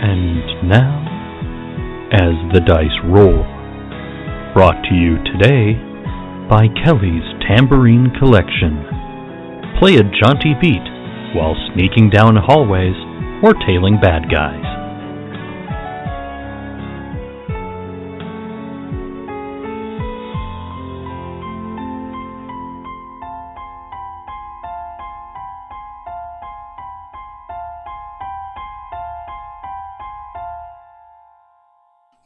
And now, as the dice roll, brought to you today by Kelly's Tambourine Collection. Play a jaunty beat while sneaking down hallways or tailing bad guys.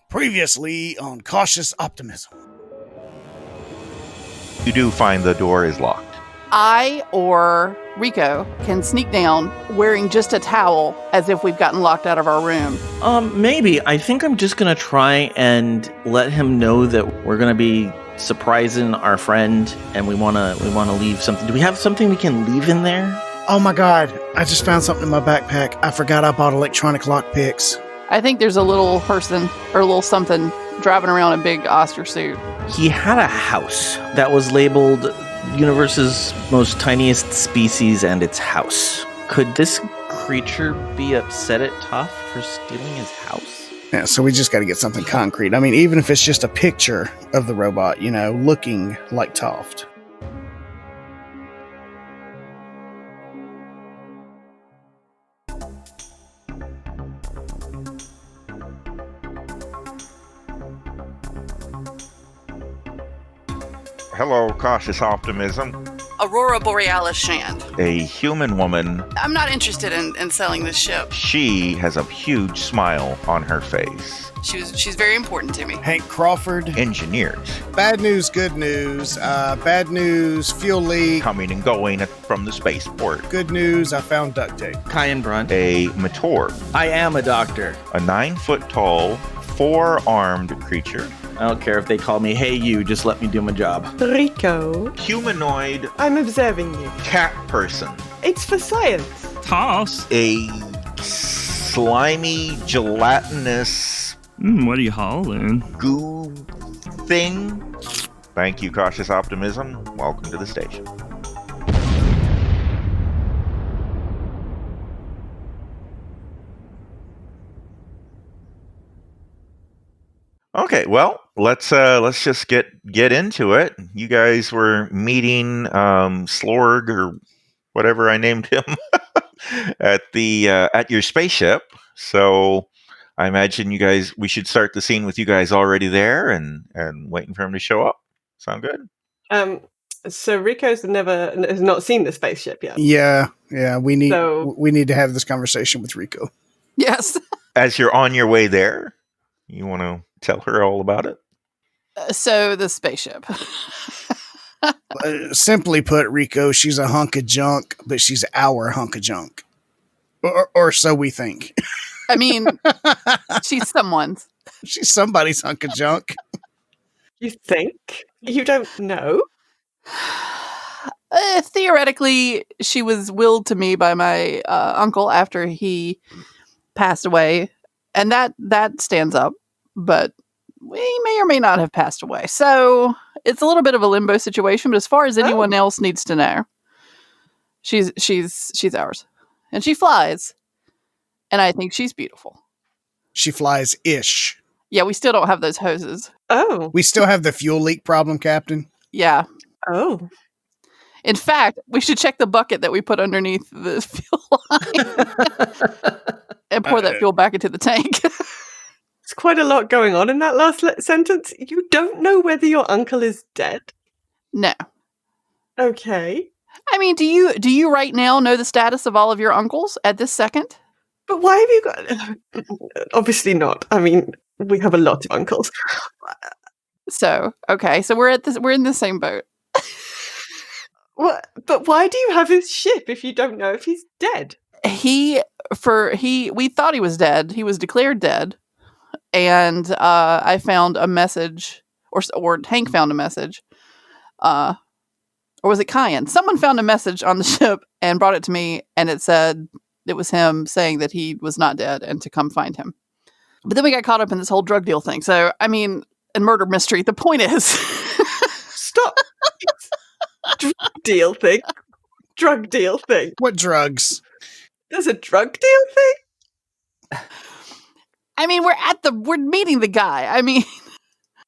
Previously on Cautious Optimism. You do find the door is locked. I or Rico can sneak down wearing just a towel as if we've gotten locked out of our room. Maybe. I think I'm just gonna try and let him know that we're gonna be surprising our friend and we wanna leave something. Do we have something we can leave in there? Oh my god, I just found something in my backpack. I forgot I bought electronic lockpicks. I think there's a little person or a little something driving around a big Oscar suit. He had a house that was labeled Universe's most tiniest species and its house. Could this creature be upset at Toft for stealing his house? Yeah, so we just got to get something concrete. I mean, even if it's just a picture of the robot, looking like Toft. Hello, Cautious Optimism. Aurora Borealis Shand. A human woman. I'm not interested in selling this ship. She has a huge smile on her face. She's very important to me. Hank Crawford. Engineers. Bad news, good news. Bad news, fuel leak. Coming and going from the spaceport. Good news, I found duct tape. Kyan Brunt. A Mator. I am a doctor. A 9-foot-tall, 4-armed creature. I don't care if they call me, hey you, just let me do my job. Rico, Humanoid. I'm observing you. Cat person. It's for science. Toss. A slimy, gelatinous What are you hauling? goo thing. Thank you, Cautious Optimism. Welcome to the station. Okay, well, let's just get into it. You guys were meeting Slorg or whatever I named him at your spaceship. So I imagine we should start the scene with you guys already there and waiting for him to show up. Sound good? So Rico's has not seen the spaceship yet. Yeah, we need to have this conversation with Rico. Yes. As you're on your way there, you want to tell her all about it? So the spaceship. Simply put, Rico, she's a hunk of junk, but she's our hunk of junk. Or so we think. I mean, she's someone's. She's somebody's hunk of junk. You think? You don't know? Theoretically, she was willed to me by my uncle after he passed away. And that stands up. But we may or may not have passed away. So it's a little bit of a limbo situation, but as far as anyone else needs to know, she's ours. And she flies. And I think she's beautiful. She flies-ish. Yeah, we still don't have those hoses. Oh. We still have the fuel leak problem, Captain. Yeah. Oh. In fact, we should check the bucket that we put underneath the fuel line and pour that fuel back into the tank. There's quite a lot going on in that last sentence. You don't know whether your uncle is dead? No. Okay. I mean, do you right now know the status of all of your uncles at this second? But why have you got... Obviously not. I mean, we have a lot of uncles. So, okay. So we're in the same boat. What? But why do you have his ship if you don't know if he's dead? We thought he was dead. He was declared dead. And I found a message, or Hank found a message, or was it Kyan? Someone found a message on the ship and brought it to me, and it said it was him saying that he was not dead and to come find him. But then we got caught up in this whole drug deal thing. So, I mean, and murder mystery. The point is, stop. Drug deal thing. Drug deal thing. What drugs? There's a drug deal thing? I mean, we're meeting the guy. I mean,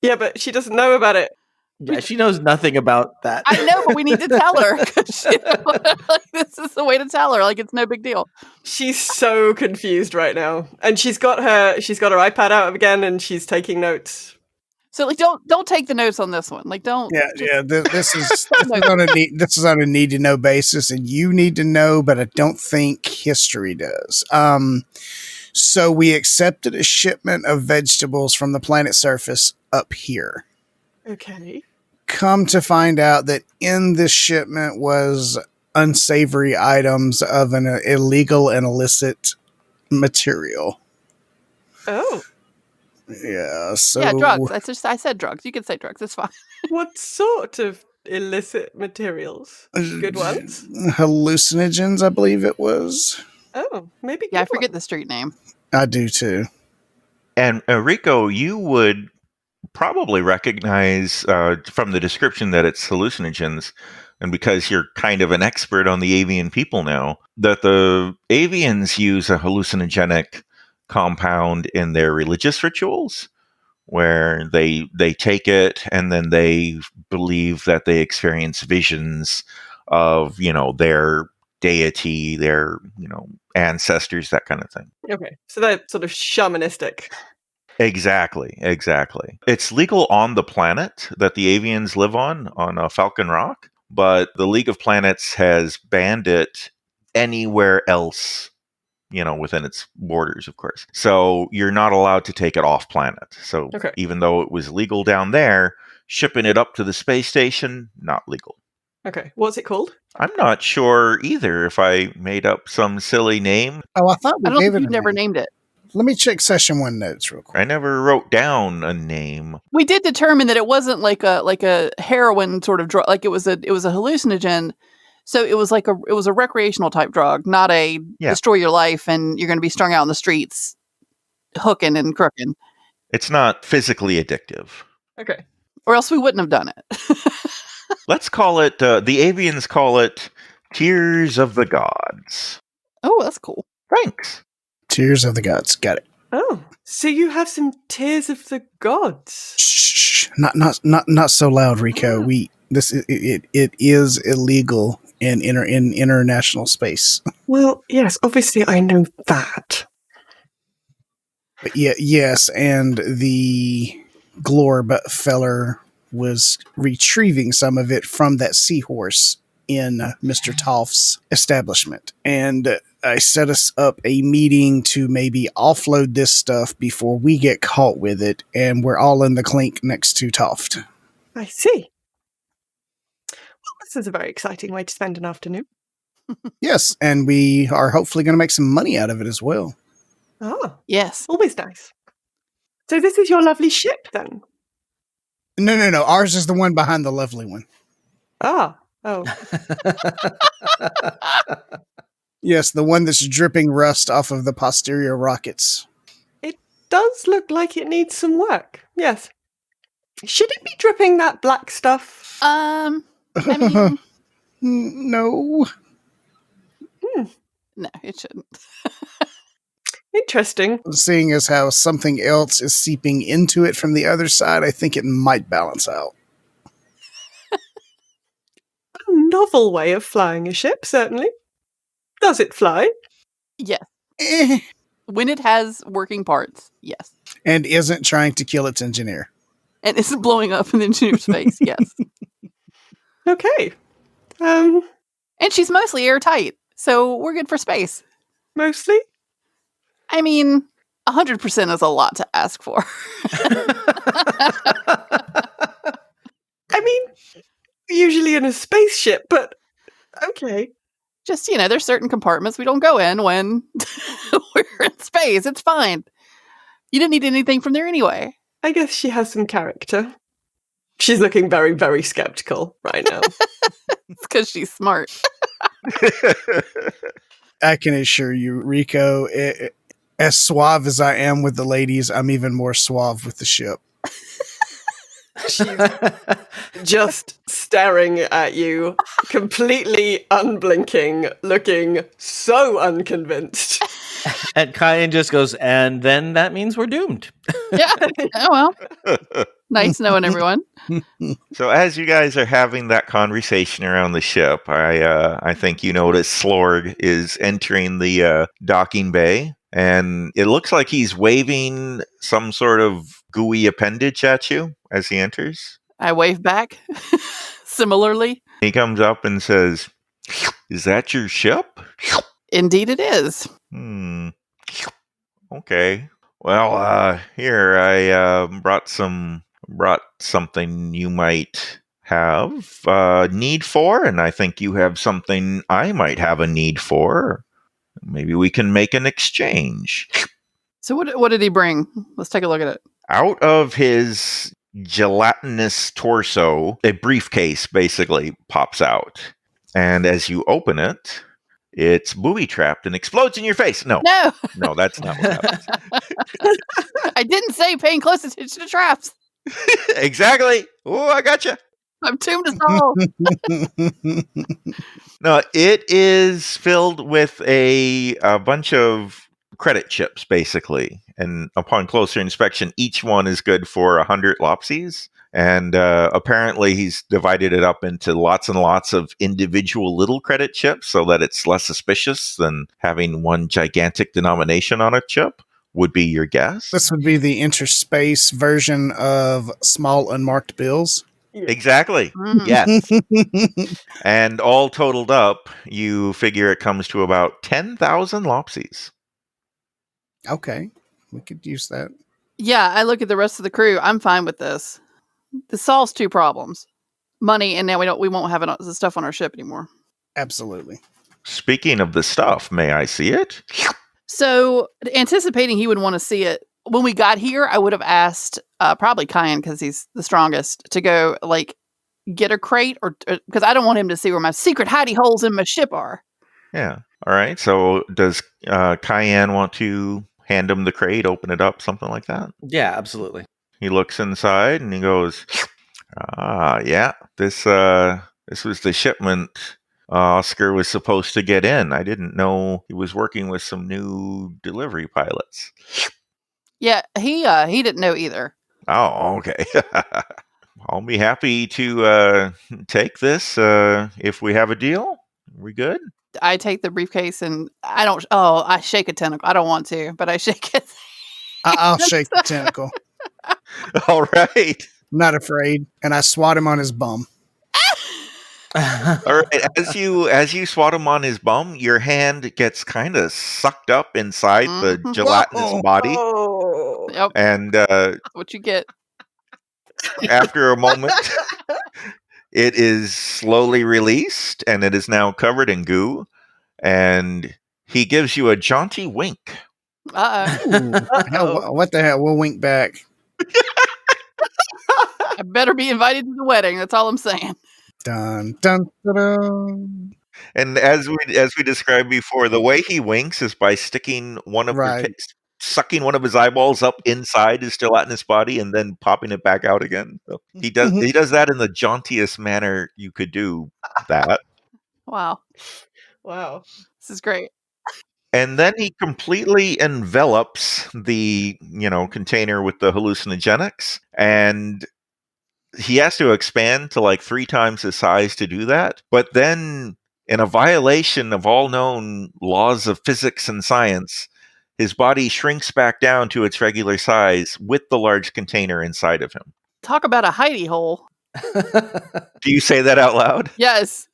Yeah, but she doesn't know about it. Yeah, she knows nothing about that. I know, but we need to tell her. 'Cause, like, this is the way to tell her. Like, it's no big deal. She's so confused right now, and she's got her iPad out again, and she's taking notes. So, like, don't take the notes on this one. Like, don't. This is on a need to know basis, and you need to know, but I don't think history does. So we accepted a shipment of vegetables from the planet surface up here. Okay. Come to find out that in this shipment was unsavory items of an illegal and illicit material. Oh. Yeah, so... Yeah, drugs. I said drugs. You can say drugs. It's fine. What sort of illicit materials? Good ones? Hallucinogens, I believe it was. Oh, maybe Yeah, I good forget ones. the street name. I do too. And Rico, you would probably recognize from the description that it's hallucinogens, and because you're kind of an expert on the avian people now, that the avians use a hallucinogenic compound in their religious rituals, where they take it and then they believe that they experience visions of, their deity, their, ancestors, that kind of thing. Okay, so they're sort of shamanistic. Exactly. It's legal on the planet that the avians live on Falcon Rock, but the League of Planets has banned it anywhere else, within its borders, of course. So you're not allowed to take it off planet. So Even though it was legal down there, shipping it up to the space station, not legal. Okay, what's it called? I'm not sure either if I made up some silly name. Oh, I thought I don't think you never named it. Let me check session 1 notes real quick. I never wrote down a name. We did determine that it wasn't like a heroin sort of drug. Like it was a hallucinogen. So it was a recreational type drug, not a destroy your life and you're going to be strung out in the streets, hooking and crooking. It's not physically addictive. Okay. Or else we wouldn't have done it. Let's call it, the avians call it Tears of the Gods. Oh, that's cool. Thanks. Tears of the Gods. Got it. Oh, so you have some Tears of the Gods. Shh. Not so loud, Rico. It is illegal in international space. Well, yes, obviously I know that. But yes, and the Glorb feller was retrieving some of it from that seahorse in Mr. Toft's establishment. And I set us up a meeting to maybe offload this stuff before we get caught with it, and we're all in the clink next to Toft. I see. Well, this is a very exciting way to spend an afternoon. Yes, and we are hopefully going to make some money out of it as well. Oh, yes. Always nice. So this is your lovely ship, then? No. Ours is the one behind the lovely one. Ah. Oh. Yes, the one that's dripping rust off of the posterior rockets. It does look like it needs some work. Yes. Should it be dripping that black stuff? I mean... No. No, it shouldn't. Interesting. Seeing as how something else is seeping into it from the other side, I think it might balance out. A novel way of flying a ship, certainly. Does it fly? Yes. Eh. When it has working parts, yes. And isn't trying to kill its engineer. And isn't blowing up in the engineer's face, yes. Okay. And she's mostly airtight, so we're good for space. Mostly? I mean, 100% is a lot to ask for. I mean, usually in a spaceship, but okay. Just, there's certain compartments we don't go in when we're in space. It's fine. You didn't need anything from there anyway. I guess she has some character. She's looking very, very skeptical right now. It's because she's smart. I can assure you, Rico, as suave as I am with the ladies, I'm even more suave with the ship. She's just staring at you, completely unblinking, looking so unconvinced. And Kyan just goes, and then that means we're doomed. Yeah. Oh, well. Nice knowing everyone. So as you guys are having that conversation around the ship, I think you notice Slorg is entering the docking bay, and it looks like he's waving some sort of gooey appendage at you as he enters. I wave back similarly. He comes up and says, "Is that your ship?" Indeed it is. Okay. Well, here I brought something you might have need for, and I think you have something I might have a need for. Maybe we can make an exchange. So what did he bring? Let's take a look at it. Out of his gelatinous torso, a briefcase basically pops out. And as you open it, it's booby-trapped and explodes in your face. No, that's not what happens. I didn't say paying close attention to traps. Exactly. Oh, I gotcha. I'm doomed us all. No, it is filled with a bunch of credit chips, basically. And upon closer inspection, each one is good for 100 lopsies. And apparently he's divided it up into lots and lots of individual little credit chips so that it's less suspicious than having one gigantic denomination on a chip, would be your guess. This would be the interspace version of small unmarked bills. Exactly. Yes. And all totaled up, you figure it comes to about 10,000 lopsies. Okay. We could use that. Yeah, I look at the rest of the crew. I'm fine with this. This solves two problems: money, and now we won't have the stuff on our ship anymore. Absolutely. Speaking of the stuff, may I see it? So, anticipating he would want to see it, when we got here, I would have asked probably Kyan, because he's the strongest, to go get a crate, or because I don't want him to see where my secret hidey holes in my ship are. Yeah. All right. So does Kyan want to hand him the crate, open it up, something like that? Yeah, absolutely. He looks inside and he goes, yeah, this was the shipment Oscar was supposed to get in. I didn't know he was working with some new delivery pilots. Yeah, he didn't know either. Oh, okay. I'll be happy to take this if we have a deal. We good? I take the briefcase and I shake a tentacle. I don't want to, but I shake it. I'll shake the tentacle. All right. I'm not afraid. And I swat him on his bum. All right. As you swat him on his bum, your hand gets kind of sucked up inside the gelatinous body. Yep. And what you get. After a moment, it is slowly released, and it is now covered in goo. And he gives you a jaunty wink. Hell, what the hell? We'll wink back. I better be invited to the wedding. That's all I'm saying. Dun, dun, dun, dun. And as we described before, the way he winks is by sticking sucking one of his eyeballs up inside his gelatinous body and then popping it back out again. So he does that in the jauntiest manner you could do that. Wow. This is great. And then he completely envelops the, container with the hallucinogenics, and he has to expand to 3 times his size to do that. But then, in a violation of all known laws of physics and science, his body shrinks back down to its regular size with the large container inside of him. Talk about a hidey hole. Do you say that out loud? Yes.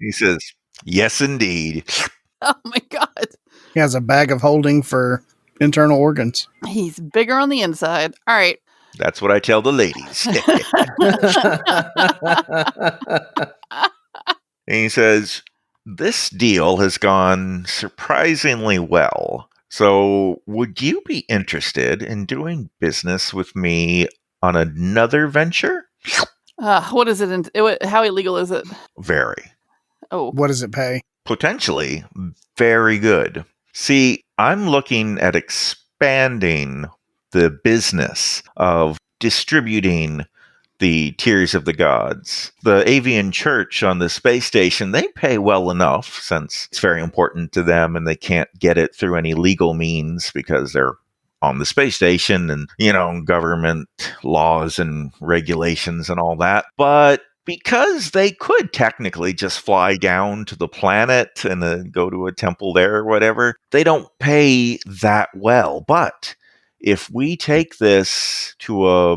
He says, "Yes, indeed." Oh my God. He has a bag of holding for internal organs. He's bigger on the inside. All right. That's what I tell the ladies. And he says, "This deal has gone surprisingly well. So would you be interested in doing business with me on another venture?" What is it? How illegal is it? Very. Oh. What does it pay? Potentially very good. See, I'm looking at expanding the business of distributing the tiers of the gods. The Avian Church on the space station, they pay well enough since it's very important to them and they can't get it through any legal means because they're on the space station and, government laws and regulations and all that. But because they could technically just fly down to the planet and go to a temple there or whatever, they don't pay that well. But if we take this to a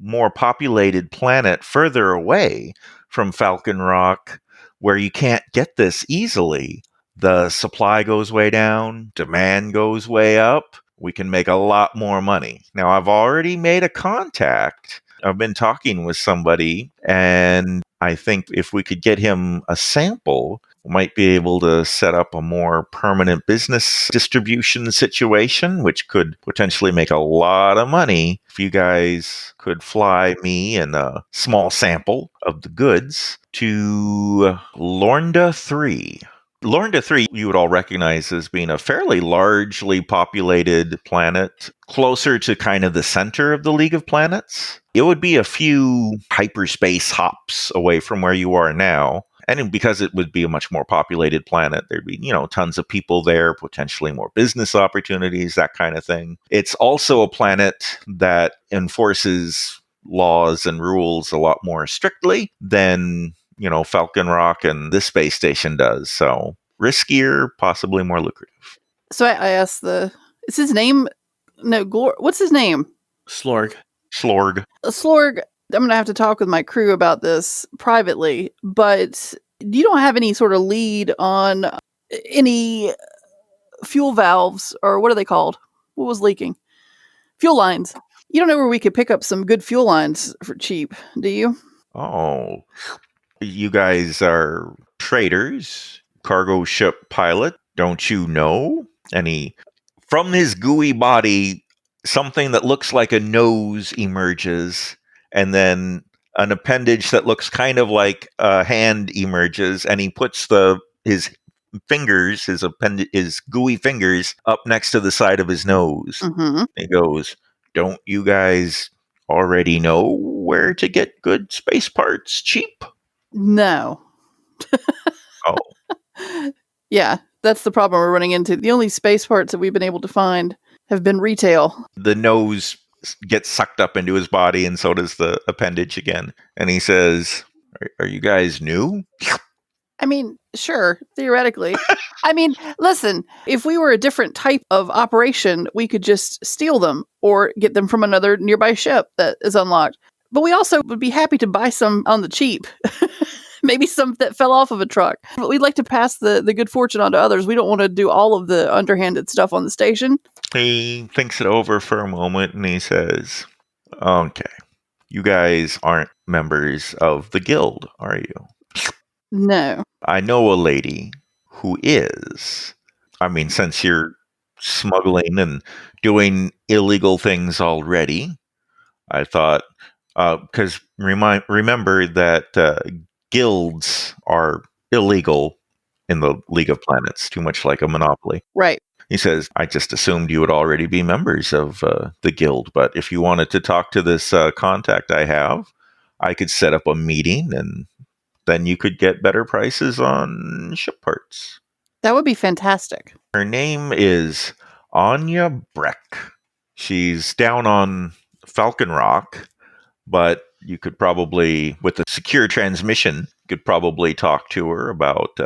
more populated planet further away from Falcon Rock, where you can't get this easily, the supply goes way down, demand goes way up, we can make a lot more money. Now, I've already made a contact. I've been talking with somebody, and I think if we could get him a sample, we might be able to set up a more permanent business distribution situation, which could potentially make a lot of money if you guys could fly me and a small sample of the goods to Lornda 3. Lornda 3, you would all recognize as being a fairly largely populated planet, closer to kind of the center of the League of Planets. It would be a few hyperspace hops away from where you are now. And because it would be a much more populated planet, there'd be, tons of people there, potentially more business opportunities, that kind of thing. It's also a planet that enforces laws and rules a lot more strictly than Falcon Rock and this space station does. So riskier, possibly more lucrative. So I asked is his name? No, what's his name? Slorg. Slorg. I'm going to have to talk with my crew about this privately, but you don't have any sort of lead on any fuel valves, or what are they called? What was leaking? Fuel lines. You don't know where we could pick up some good fuel lines for cheap, do you? Oh, you guys are traders, cargo ship pilot. Don't you know any? From his gooey body, something that looks like a nose emerges, and then an appendage that looks kind of like a hand emerges, and he puts his fingers, his gooey fingers, up next to the side of his nose. Mm-hmm. He goes, "Don't you guys already know where to get good space parts cheap?" No. Oh. Yeah, that's the problem we're running into. The only space parts that we've been able to find have been retail. The nose gets sucked up into his body, and so does the appendage again. And he says, are you guys new? I mean, sure, theoretically. I mean, listen, if we were a different type of operation, we could just steal them or get them from another nearby ship that is unlocked. But we also would be happy to buy some on the cheap. Maybe some that fell off of a truck. But we'd like to pass the good fortune on to others. We don't want to do all of the underhanded stuff on the station. He thinks it over for a moment and he says, "Okay, you guys aren't members of the guild, are you?" No. "I know a lady who is. I mean, since you're smuggling and doing illegal things already, I thought, because remember that guilds are illegal in the League of Planets, too much like a monopoly." Right. He says, "I just assumed you would already be members of the guild, but if you wanted to talk to this contact I have, I could set up a meeting and then you could get better prices on ship parts." That would be fantastic. Her name is Anya Breck. She's down on Falcon Rock, but you could probably, with a secure transmission, could probably talk to her about,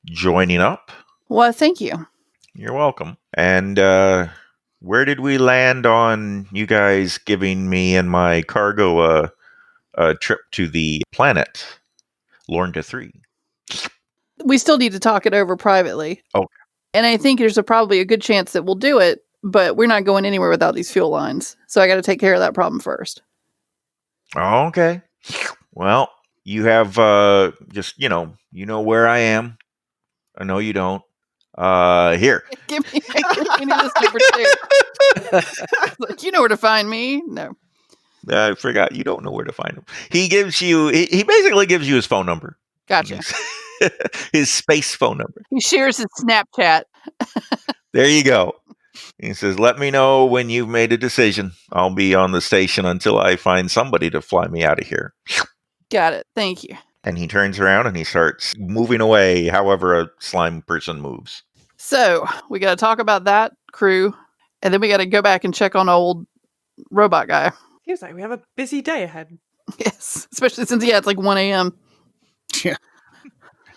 joining up. Well, thank you. You're welcome. And where did we land on you guys giving me and my cargo a trip to the planet, Lornda 3? We still need to talk it over privately. Okay. And I think there's probably a good chance that we'll do it, but we're not going anywhere without these fuel lines. So I got to take care of that problem first. Okay. Well, you have just, you know where I am. I know you don't. Here. Give me this number too. Like, you know where to find me. No. I forgot. You don't know where to find him. He basically gives you his phone number. Gotcha. His space phone number. He shares his Snapchat. There you go. He says, let me know when you've made a decision. I'll be on the station until I find somebody to fly me out of here. Got it. Thank you. And he turns around and he starts moving away however a slime person moves. So we got to talk about that crew, and then we got to go back and check on old robot guy. Seems like we have a busy day ahead. Yes, especially since, it's like 1 a.m. Yeah.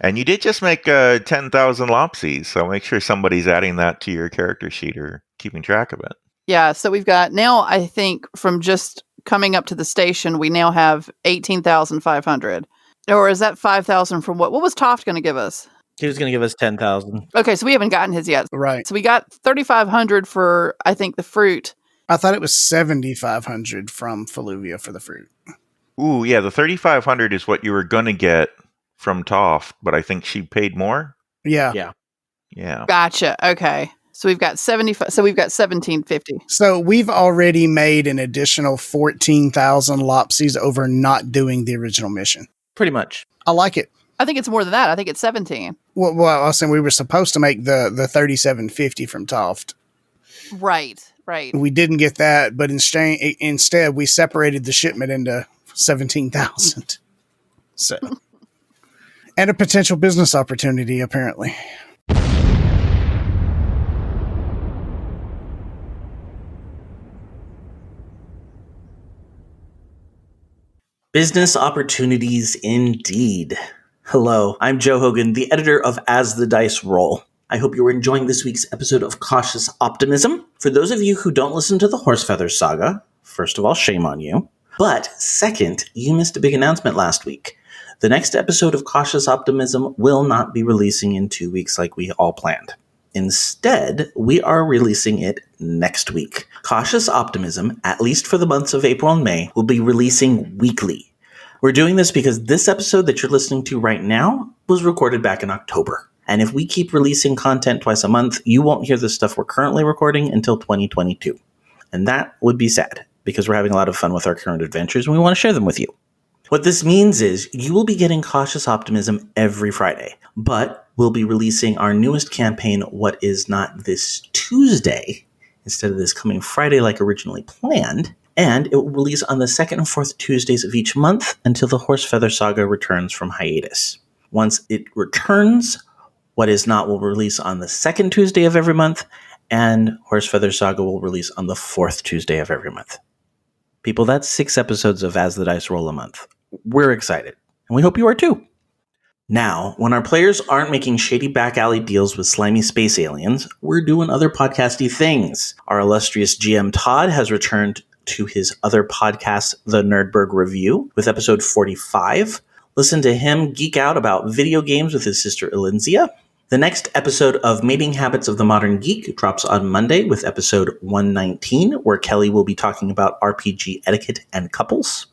And you did just make 10,000 lopsies, so make sure somebody's adding that to your character sheet or keeping track of it. Yeah, so we've got now, I think, from just coming up to the station, we now have 18,500. Or is that 5,000 from what? What was Toft going to give us? He was going to give us 10,000. Okay, so we haven't gotten his yet. Right. So we got 3,500 for, I think, the fruit. I thought it was 7,500 from Falluvia for the fruit. Ooh, yeah, the 3,500 is what you were going to get from Toft, but I think she paid more. Yeah. Yeah. Gotcha. Okay. So we've got 75. So we've got 1,750. So we've already made an additional 14,000 lopsies over not doing the original mission. Pretty much. I like it. I think it's more than that. I think it's 17. Well, I was saying we were supposed to make the 3,750 from Toft. Right. We didn't get that, but instead we separated the shipment into 17,000. So, and a potential business opportunity, apparently. Business opportunities indeed. Hello, I'm Joe Hogan, the editor of As the Dice Roll. I hope you are enjoying this week's episode of Cautious Optimism. For those of you who don't listen to the Horsefeather Saga, first of all, shame on you. But second, you missed a big announcement last week. The next episode of Cautious Optimism will not be releasing in 2 weeks like we all planned. Instead, we are releasing it next week. Cautious Optimism, at least for the months of April and May, will be releasing weekly. We're doing this because this episode that you're listening to right now was recorded back in October. And if we keep releasing content twice a month, you won't hear the stuff we're currently recording until 2022. And that would be sad, because we're having a lot of fun with our current adventures and we want to share them with you. What this means is you will be getting Cautious Optimism every Friday, but we'll be releasing our newest campaign, What Is Not This Tuesday, instead of this coming Friday like originally planned, and it will release on the second and fourth Tuesdays of each month until the Horsefeather Saga returns from hiatus. Once it returns, What Is Not will release on the second Tuesday of every month, and Horsefeather Saga will release on the fourth Tuesday of every month. People, that's 6 episodes of As the Dice Roll a month. We're excited, and we hope you are too. Now, when our players aren't making shady back alley deals with slimy space aliens, we're doing other podcasty things. Our illustrious GM Todd has returned to his other podcast, The Nerdberg Review, with episode 45. Listen to him geek out about video games with his sister Elinzia. The next episode of Mating Habits of the Modern Geek drops on Monday with episode 119, where Kelly will be talking about RPG etiquette and couples.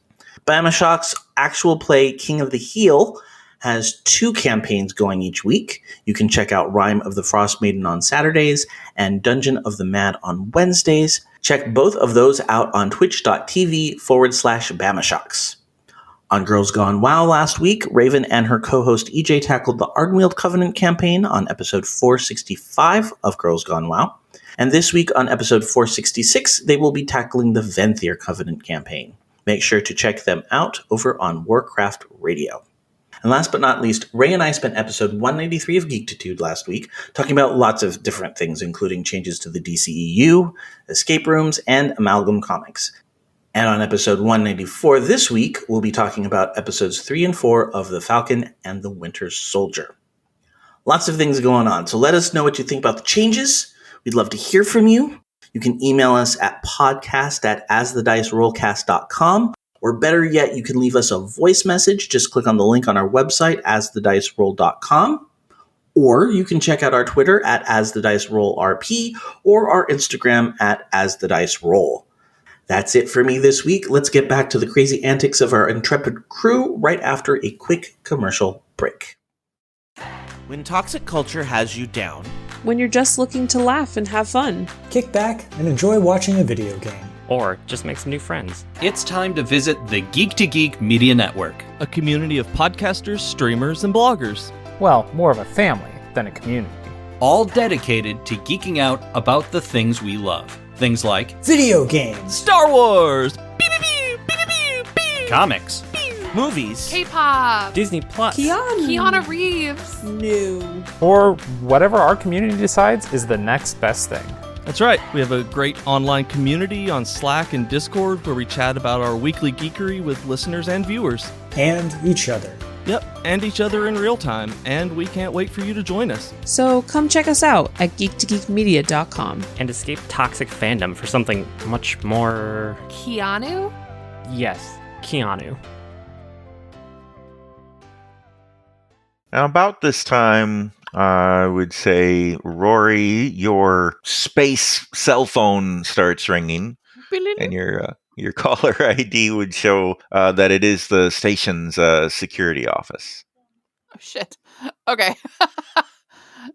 Bamashok's actual play King of the Heel has 2 campaigns going each week. You can check out Rime of the Frost Maiden on Saturdays and Dungeon of the Mad on Wednesdays. Check both of those out on twitch.tv/Bamashoks. On Girls Gone WoW last week, Raven and her co-host EJ tackled the Ardenweald Covenant campaign on episode 465 of Girls Gone WoW. And this week on episode 466, they will be tackling the Venthyr Covenant campaign. Make sure to check them out over on Warcraft Radio. And last but not least, Ray and I spent episode 193 of Geektitude last week talking about lots of different things, including changes to the DCEU, escape rooms, and Amalgam Comics. And on episode 194 this week, we'll be talking about episodes 3 and 4 of The Falcon and the Winter Soldier. Lots of things going on, so let us know what you think about the changes. We'd love to hear from you. You can email us at podcast@asthedicerollcast.com, or better yet, you can leave us a voice message. Just click on the link on our website, asthediceroll.com. Or you can check out our Twitter at asthedicerollrp or our Instagram at asthediceroll. That's it for me this week. Let's get back to the crazy antics of our intrepid crew right after a quick commercial break. When toxic culture has you down, when you're just looking to laugh and have fun, kick back and enjoy watching a video game, or just make some new friends, it's time to visit the Geek Media Network, a community of podcasters, streamers, and bloggers. Well, more of a family than a community. all dedicated to geeking out about the things we love. Things like Video games, Star Wars, comics, movies, K-pop, Disney Plus, Keanu Reeves. No. or whatever our community decides is the next best thing. That's right. We have a great online community on Slack and Discord where we chat about our weekly geekery with listeners and viewers. And each other. Yep, and each other in real time, and we can't wait for you to join us. So come check us out at geek2geekmedia.com. and escape toxic fandom for something much more... Keanu? Yes, Keanu. Now, about this time, I would say, Rory, your space cell phone starts ringing, and your caller ID would show that it is the station's security office. Oh, shit. Okay.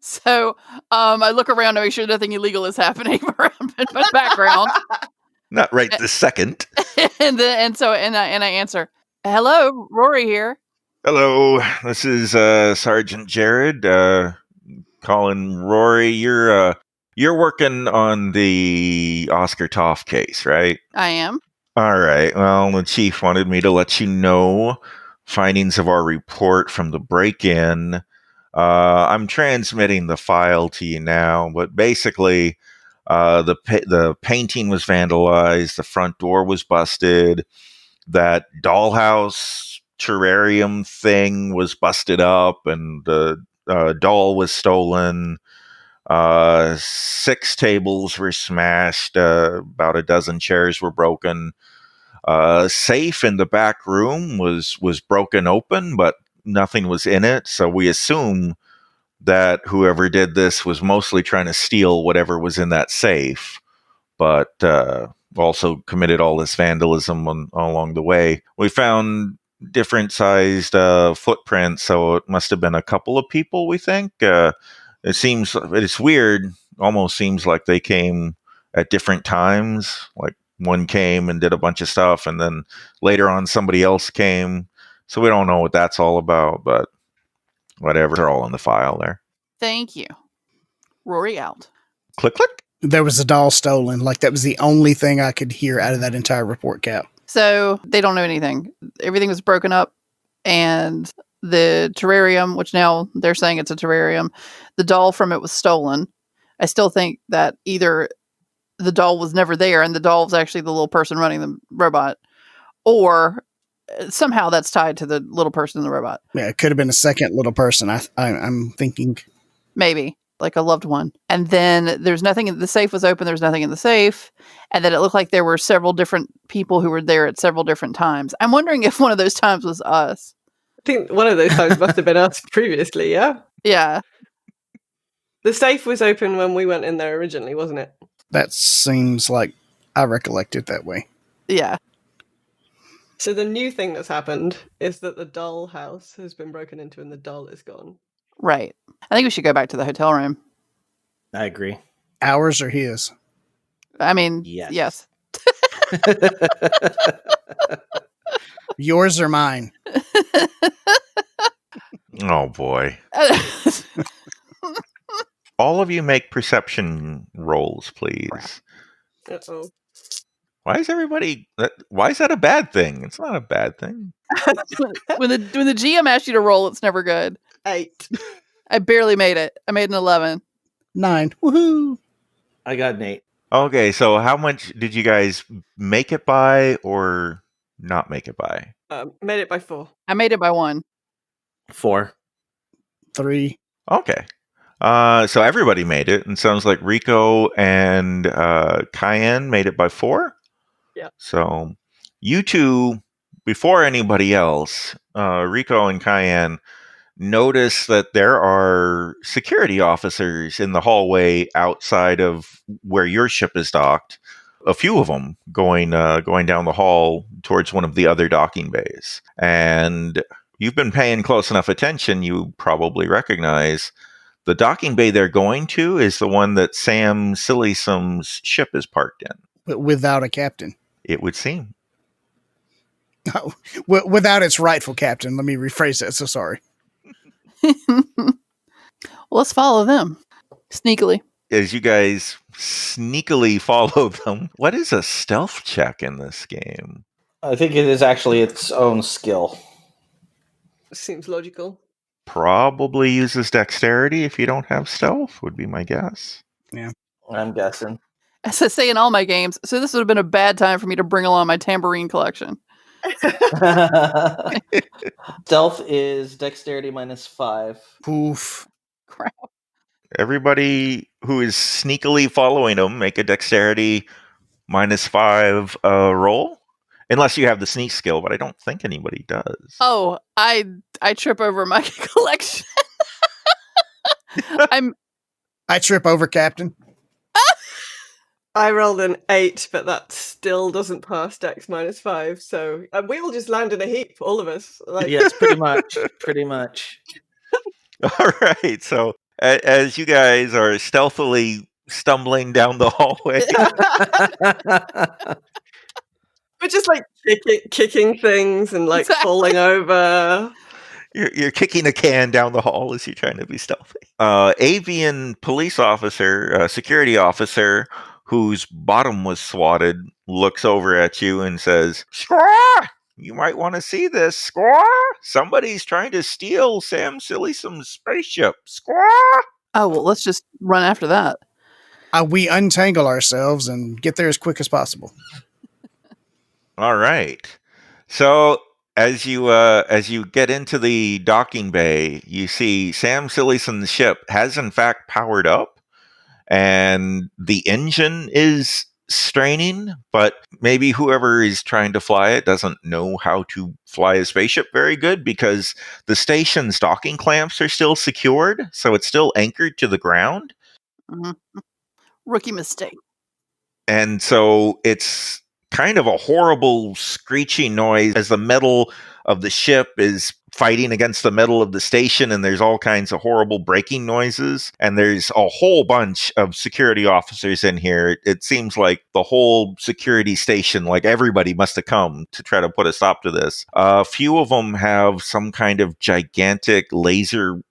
So I look around to make sure nothing illegal is happening around in my background. Not right this second. and I answer, "Hello, Rory here." Hello, this is Sergeant Jared calling Rory. You're working on the Oscar Toft case, right? I am. All right. Well, the chief wanted me to let you know findings of our report from the break-in. I'm transmitting the file to you now, but basically, the painting was vandalized, the front door was busted, that dollhouse terrarium thing was busted up, and the doll was stolen. 6 tables were smashed. About a dozen chairs were broken. Safe in the back room was broken open, but nothing was in it. So we assume that whoever did this was mostly trying to steal whatever was in that safe, but also committed all this vandalism along the way. We found different sized footprints, so it must have been a couple of people, we think. It's weird, almost seems like they came at different times, like one came and did a bunch of stuff, and then later on somebody else came, so we don't know what that's all about, but whatever, they're all in the file there. Thank you. Rory out. Click, click. There was a doll stolen. Like, that was the only thing I could hear out of that entire report, Cap. So they don't know anything. Everything was broken up, and the terrarium, which now they're saying it's a terrarium, the doll from it was stolen. I still think that either the doll was never there and the doll was actually the little person running the robot, or somehow that's tied to the little person in the robot. Yeah, it could have been a second little person. I'm thinking. Maybe. Like a loved one. And then there's nothing in the safe was open. There's nothing in the safe. And then it looked like there were several different people who were there at several different times. I'm wondering if one of those times was us. I think one of those times must have been us previously, yeah? Yeah. The safe was open when we went in there originally, wasn't it? That seems like I recollect it that way. Yeah. So the new thing that's happened is that the doll house has been broken into and the doll is gone. Right. I think we should go back to the hotel room. I agree. Ours or his? I mean, Yes. yes. Yours or mine? Oh, boy. All of you make perception rolls, please. Uh-oh. Why is that a bad thing? It's not a bad thing. when the GM asks you to roll, it's never good. 8. I barely made it. I made an 11. 9. Woohoo! I got an 8. Okay, so how much did you guys make it by or not make it by? Made it by 4. I made it by 1. 4. 3. Okay. So everybody made it, and sounds like Rico and Cayenne made it by 4. Yeah. So you two, before anybody else, Rico and Cayenne, notice that there are security officers in the hallway outside of where your ship is docked. A few of them going down the hall towards one of the other docking bays. And you've been paying close enough attention, you probably recognize the docking bay they're going to is the one that Sam Sillisom's ship is parked in. But without a captain. It would seem. Oh, without its rightful captain. Let me rephrase that. So sorry. Well, let's follow them. Sneakily. As you guys sneakily follow them, what is a stealth check in this game? I think it is actually its own skill. Seems logical. Probably uses dexterity if you don't have stealth, would be my guess. Yeah. I'm guessing. As I say in all my games, so this would have been a bad time for me to bring along my tambourine collection. Stealth is dexterity -5. Poof. Crap. Everybody who is sneakily following them, make a dexterity -5 roll. Unless you have the sneak skill, but I don't think anybody does. Oh, I trip over my collection. I trip over Captain. I rolled an 8, but that still doesn't pass Dex -5. So we all just land in a heap, all of us. Like, Yes, pretty much. Pretty much. All right, so as you guys are stealthily stumbling down the hallway, we're just like kicking things and like falling over. you're kicking a can down the hall as you're trying to be stealthy. Avian police officer, security officer, whose bottom was swatted, looks over at you and says, "Squaw! You might want to see this, Squaw! Somebody's trying to steal Sam Sillisom's spaceship, Squaw!" Oh, well, let's just run after that. We untangle ourselves and get there as quick as possible. All right. So as you get into the docking bay, you see Sam Sillisom's ship has in fact powered up, and the engine is straining, but maybe whoever is trying to fly it doesn't know how to fly a spaceship very good, because the station's docking clamps are still secured, so it's still anchored to the ground. Mm-hmm. Rookie mistake. And so it's kind of a horrible screeching noise as the metal of the ship is fighting against the metal of the station, and there's all kinds of horrible breaking noises, and there's a whole bunch of security officers in here. It seems like the whole security station, like everybody must have come to try to put a stop to this. A few of them have some kind of gigantic laser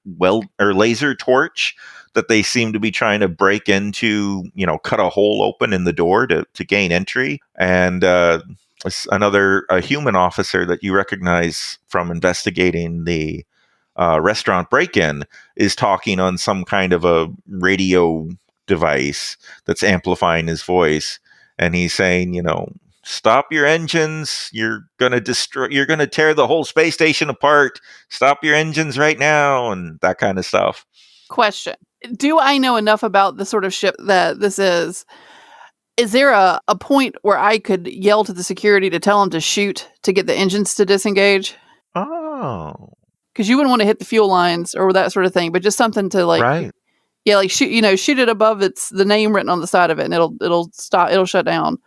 torch that they seem to be trying to break into, cut a hole open in the door to gain entry. And a human officer that you recognize from investigating the restaurant break-in is talking on some kind of a radio device that's amplifying his voice. And he's saying, stop your engines. You're going to tear the whole space station apart. Stop your engines right now. And that kind of stuff. Question. Do I know enough about the sort of ship that this is? Is there a point where I could yell to the security to tell them to shoot to get the engines to disengage? Oh. Because you wouldn't want to hit the fuel lines or that sort of thing, but just something to right. Yeah, like shoot it above the name written on the side of it, and it'll stop. It'll shut down.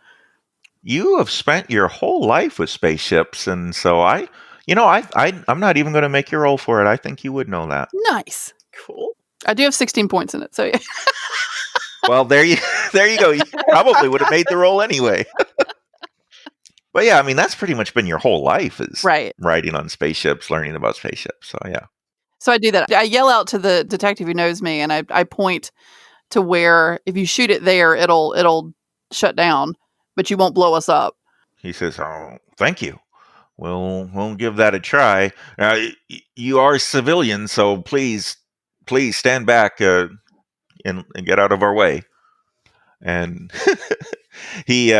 You have spent your whole life with spaceships, and so I'm not even going to make you roll for it. I think you would know that. Nice, cool. I do have 16 points in it, so yeah. Well, there you go. You probably would have made the roll anyway. But yeah, I mean, that's pretty much been your whole life, is riding on spaceships, learning about spaceships. So yeah. So I do that. I yell out to the detective who knows me, and I point to where if you shoot it there, it'll shut down, but you won't blow us up. He says, "Oh, thank you. We'll give that a try. You are civilians, so please stand back and get out of our way." And he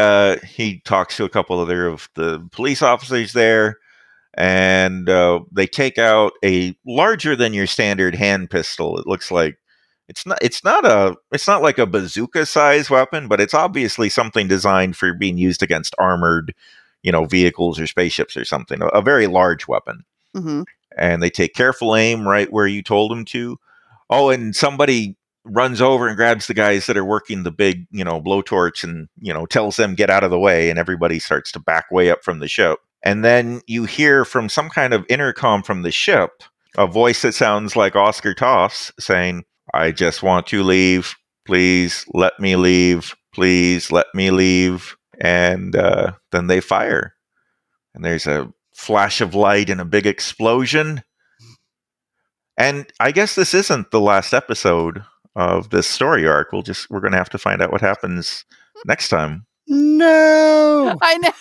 talks to a couple other of the police officers there, and they take out a larger than your standard hand pistol. It looks like it's not like a bazooka size weapon, but it's obviously something designed for being used against armored, vehicles or spaceships or something. A very large weapon. Mm-hmm. And they take careful aim right where you told them to. Oh, and somebody runs over and grabs the guys that are working the big, blowtorch and, tells them get out of the way, and everybody starts to back way up from the ship. And then you hear from some kind of intercom from the ship a voice that sounds like Oscar Toft saying, "I just want to leave. Please let me leave. Please let me leave." And then they fire. And there's a flash of light and a big explosion. And I guess this isn't the last episode of this story arc. We're going to have to find out what happens next time. No, I know.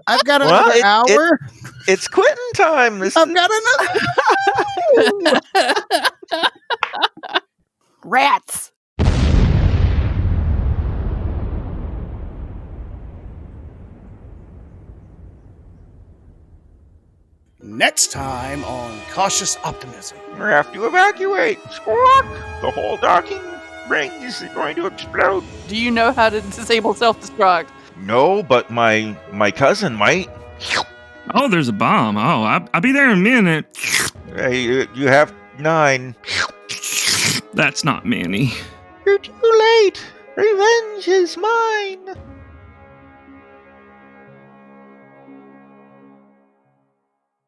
I've got another hour. It's quitting time. I've got another. Rats. Next time on Cautious Optimism. We have to evacuate. Squawk! The whole docking ring is going to explode. Do you know how to disable self-destruct? No, but my cousin might. Oh, there's a bomb. Oh, I'll be there in a minute. Hey, you have 9. That's not many. You're too late. Revenge is mine.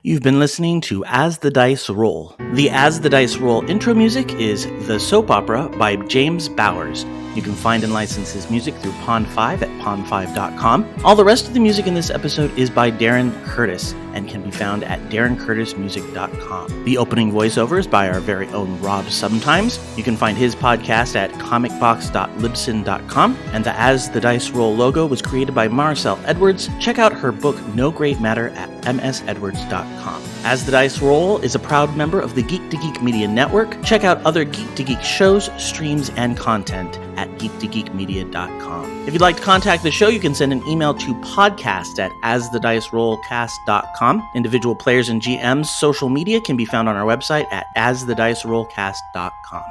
You've been listening to As the Dice Roll. The As the Dice Roll intro music is The Soap Opera by James Bowers. You can find and license his music through Pond5 at pond5.com. All the rest of the music in this episode is by Darren Curtis and can be found at darrencurtismusic.com. The opening voiceover is by our very own Rob Sometimes. You can find his podcast at comicbox.libsyn.com. And the As the Dice Roll logo was created by Maricel Edwards. Check out her book No Great Matter at msedwards.com. As the Dice Roll is a proud member of the Geek to Geek Media Network. Check out other Geek to Geek shows, streams, and content at geektogeekmedia.com. If you'd like to contact the show, you can send an email to podcast@asthedicerollcast.com. Individual players and GMs' social media can be found on our website at asthedicerollcast.com.